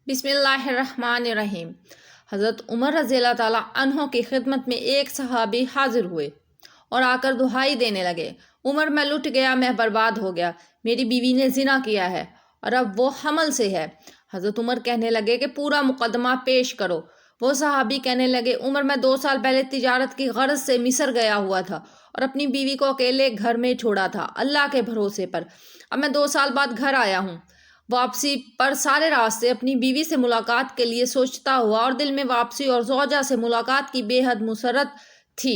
بسم اللہ الرحمن الرحیم۔ حضرت عمر رضی اللہ تعالیٰ عنہ کی خدمت میں ایک صحابی حاضر ہوئے اور آ کر دہائی دینے لگے، عمر میں لٹ گیا، میں برباد ہو گیا، میری بیوی نے زنا کیا ہے اور اب وہ حمل سے ہے۔ حضرت عمر کہنے لگے کہ پورا مقدمہ پیش کرو۔ وہ صحابی کہنے لگے، عمر میں 2 سال پہلے تجارت کی غرض سے مصر گیا ہوا تھا اور اپنی بیوی کو اکیلے گھر میں چھوڑا تھا اللہ کے بھروسے پر۔ اب میں 2 سال بعد گھر آیا ہوں۔ واپسی پر سارے راستے اپنی بیوی سے ملاقات کے لیے سوچتا ہوا اور دل میں واپسی اور زوجہ سے ملاقات کی بے حد مسرت تھی،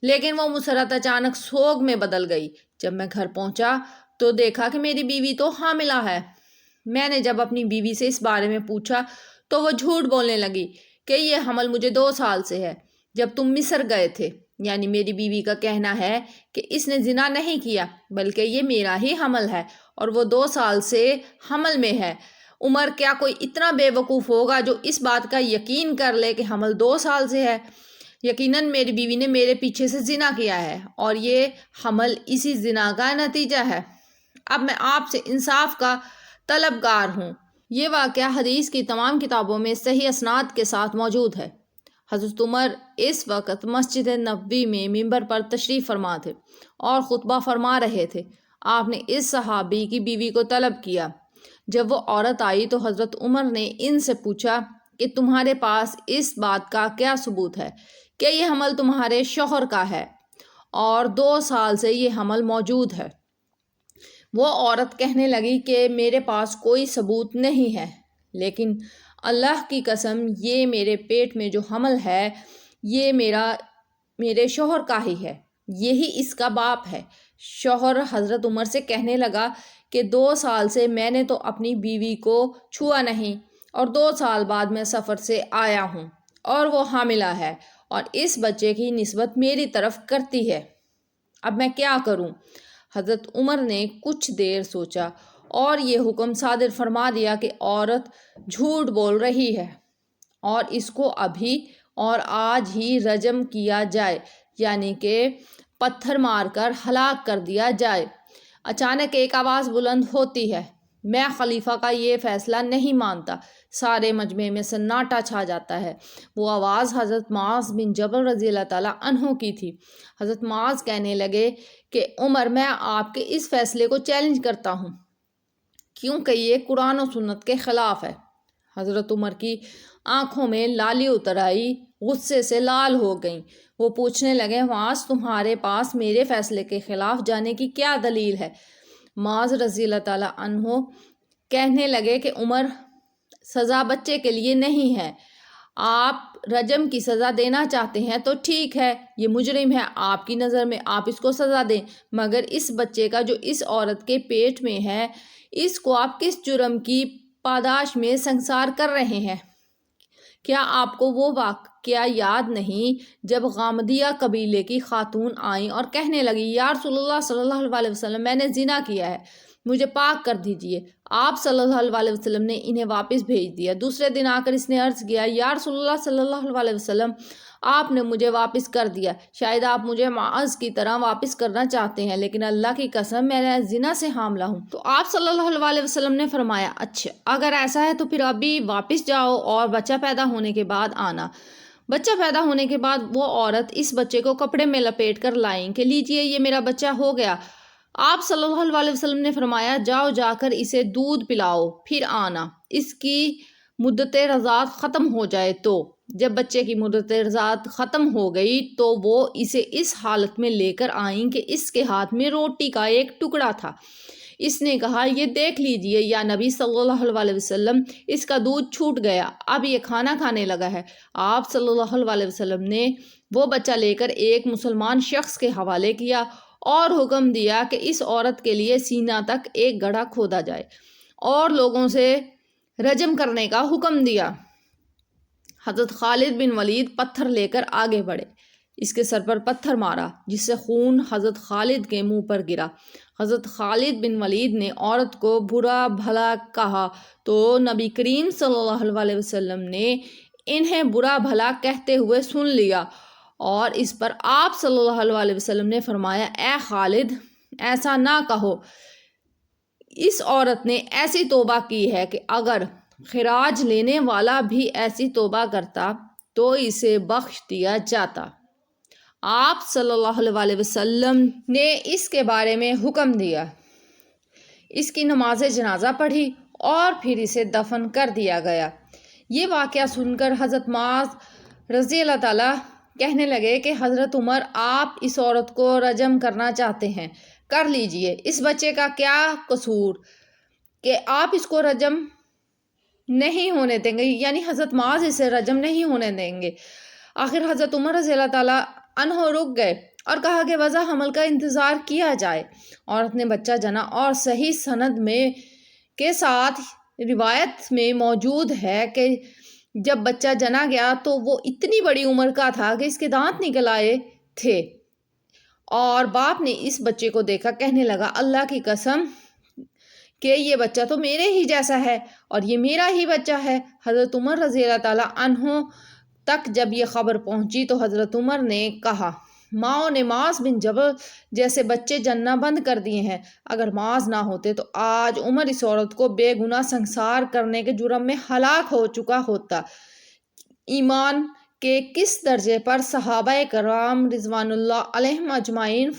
لیکن وہ مسرت اچانک سوگ میں بدل گئی۔ جب میں گھر پہنچا تو دیکھا کہ میری بیوی تو حاملہ ہے۔ میں نے جب اپنی بیوی سے اس بارے میں پوچھا تو وہ جھوٹ بولنے لگی کہ یہ حمل مجھے 2 سال سے ہے، جب تم مصر گئے تھے۔ یعنی میری بیوی کا کہنا ہے کہ اس نے زنا نہیں کیا بلکہ یہ میرا ہی حمل ہے اور وہ 2 سال سے حمل میں ہے۔ عمر، کیا کوئی اتنا بے وقوف ہوگا جو اس بات کا یقین کر لے کہ حمل 2 سال سے ہے؟ یقیناً میری بیوی نے میرے پیچھے سے زنا کیا ہے اور یہ حمل اسی زنا کا نتیجہ ہے۔ اب میں آپ سے انصاف کا طلبگار ہوں۔ یہ واقعہ حدیث کی تمام کتابوں میں صحیح اسناد کے ساتھ موجود ہے۔ حضرت عمر اس وقت مسجد نبوی میں ممبر پر تشریف فرما تھے اور خطبہ فرما رہے تھے۔ آپ نے اس صحابی کی بیوی کو طلب کیا۔ جب وہ عورت آئی تو حضرت عمر نے ان سے پوچھا کہ تمہارے پاس اس بات کا کیا ثبوت ہے کہ یہ حمل تمہارے شوہر کا ہے اور 2 سال سے یہ حمل موجود ہے؟ وہ عورت کہنے لگی کہ میرے پاس کوئی ثبوت نہیں ہے، لیکن اللہ کی قسم یہ میرے پیٹ میں جو حمل ہے یہ میرے شوہر کا ہی ہے، یہی اس کا باپ ہے۔ شوہر حضرت عمر سے کہنے لگا کہ 2 سال سے میں نے تو اپنی بیوی کو چھوا نہیں اور 2 سال بعد میں سفر سے آیا ہوں اور وہ حاملہ ہے اور اس بچے کی نسبت میری طرف کرتی ہے، اب میں کیا کروں؟ حضرت عمر نے کچھ دیر سوچا اور یہ حکم صادر فرما دیا کہ عورت جھوٹ بول رہی ہے اور اس کو ابھی اور آج ہی رجم کیا جائے، یعنی کہ پتھر مار کر ہلاک کر دیا جائے۔ اچانک ایک آواز بلند ہوتی ہے، میں خلیفہ کا یہ فیصلہ نہیں مانتا۔ سارے مجمع میں سناٹا چھا جاتا ہے۔ وہ آواز حضرت معاذ بن جبل رضی اللہ تعالیٰ عنہ کی تھی۔ حضرت معاذ کہنے لگے کہ عمر، میں آپ کے اس فیصلے کو چیلنج کرتا ہوں کیونکہ یہ قرآن و سنت کے خلاف ہے۔ حضرت عمر کی آنکھوں میں لالی اتر آئی، غصے سے لال ہو گئیں۔ وہ پوچھنے لگے، معاذ، تمہارے پاس میرے فیصلے کے خلاف جانے کی کیا دلیل ہے؟ معاذ رضی اللہ تعالیٰ عنہ کہنے لگے کہ عمر، سزا بچے کے لیے نہیں ہے۔ آپ رجم کی سزا دینا چاہتے ہیں تو ٹھیک ہے، یہ مجرم ہے، آپ کی نظر میں آپ اس کو سزا دیں، مگر اس بچے کا جو اس عورت کے پیٹ میں ہے، اس کو آپ کس جرم کی پاداش میں سنسار کر رہے ہیں؟ کیا آپ کو وہ واقعہ یاد نہیں جب غامدیہ قبیلے کی خاتون آئیں اور کہنے لگی، یا رسول اللہ صلی اللہ علیہ وسلم، میں نے زنا کیا ہے، مجھے پاک کر دیجئے۔ آپ صلی اللہ علیہ وسلم نے انہیں واپس بھیج دیا۔ دوسرے دن آ کر اس نے عرض کیا، یا رسول اللہ صلی اللہ علیہ وسلم، آپ نے مجھے واپس کر دیا، شاید آپ مجھے معاذ کی طرح واپس کرنا چاہتے ہیں، لیکن اللہ کی قسم میں زنا سے حاملہ ہوں۔ تو آپ صلی اللہ علیہ وسلم نے فرمایا، اچھا اگر ایسا ہے تو پھر ابھی واپس جاؤ اور بچہ پیدا ہونے کے بعد آنا۔ بچہ پیدا ہونے کے بعد وہ عورت اس بچے کو کپڑے میں لپیٹ کر لائیں کہ لیجئے یہ میرا بچہ ہو گیا۔ آپ صلی اللہ علیہ وسلم نے فرمایا، جاؤ جا کر اسے دودھ پلاؤ، پھر آنا، اس کی مدت رضاعت ختم ہو جائے تو۔ جب بچے کی مدت رضاعت ختم ہو گئی تو وہ اسے اس حالت میں لے کر آئیں کہ اس کے ہاتھ میں روٹی کا ایک ٹکڑا تھا۔ اس نے کہا، یہ دیکھ لیجئے یا نبی صلی اللہ علیہ وسلم، اس کا دودھ چھوٹ گیا، اب یہ کھانا کھانے لگا ہے۔ آپ صلی اللہ علیہ وسلم نے وہ بچہ لے کر ایک مسلمان شخص کے حوالے کیا اور حکم دیا کہ اس عورت کے لیے سینہ تک ایک گڑھا کھودا جائے اور لوگوں سے رجم کرنے کا حکم دیا۔ حضرت خالد بن ولید پتھر لے کر آگے بڑھے، اس کے سر پر پتھر مارا جس سے خون حضرت خالد کے منہ پر گرا۔ حضرت خالد بن ولید نے عورت کو برا بھلا کہا تو نبی کریم صلی اللہ علیہ وسلم نے انہیں برا بھلا کہتے ہوئے سن لیا اور اس پر آپ صلی اللہ علیہ وسلم نے فرمایا، اے خالد، ایسا نہ کہو، اس عورت نے ایسی توبہ کی ہے کہ اگر خراج لینے والا بھی ایسی توبہ کرتا تو اسے بخش دیا جاتا۔ آپ صلی اللہ علیہ وسلم نے اس کے بارے میں حکم دیا، اس کی نماز جنازہ پڑھی اور پھر اسے دفن کر دیا گیا۔ یہ واقعہ سن کر حضرت معاذ رضی اللہ تعالیٰ کہنے لگے کہ حضرت عمر، آپ اس عورت کو رجم کرنا چاہتے ہیں، کر لیجئے، اس بچے کا کیا قصور کہ آپ اس کو رجم نہیں ہونے دیں گے، یعنی حضرت معاذ اسے رجم نہیں ہونے دیں گے۔ آخر حضرت عمر رضی اللہ تعالیٰ عنہ رک گئے اور کہا کہ وضع حمل کا انتظار کیا جائے۔ عورت نے بچہ جنا اور صحیح سند میں کے ساتھ روایت میں موجود ہے کہ جب بچہ جنا گیا تو وہ اتنی بڑی عمر کا تھا کہ اس کے دانت نکل آئے تھے، اور باپ نے اس بچے کو دیکھا، کہنے لگا اللہ کی قسم کہ یہ بچہ تو میرے ہی جیسا ہے اور یہ میرا ہی بچہ ہے۔ حضرت عمر رضی اللہ تعالیٰ عنہ تک جب یہ خبر پہنچی تو حضرت عمر نے کہا، ماؤں نے معاذ بن جبل جیسے بچے جننا بند کر دیے ہیں، اگر معاذ نہ ہوتے تو آج عمر اس عورت کو بے گناہ سنسار کرنے کے جرم میں ہلاک ہو چکا ہوتا۔ ایمان کے کس درجے پر صحابہ کرام رضوان اللہ علیہم اجمعین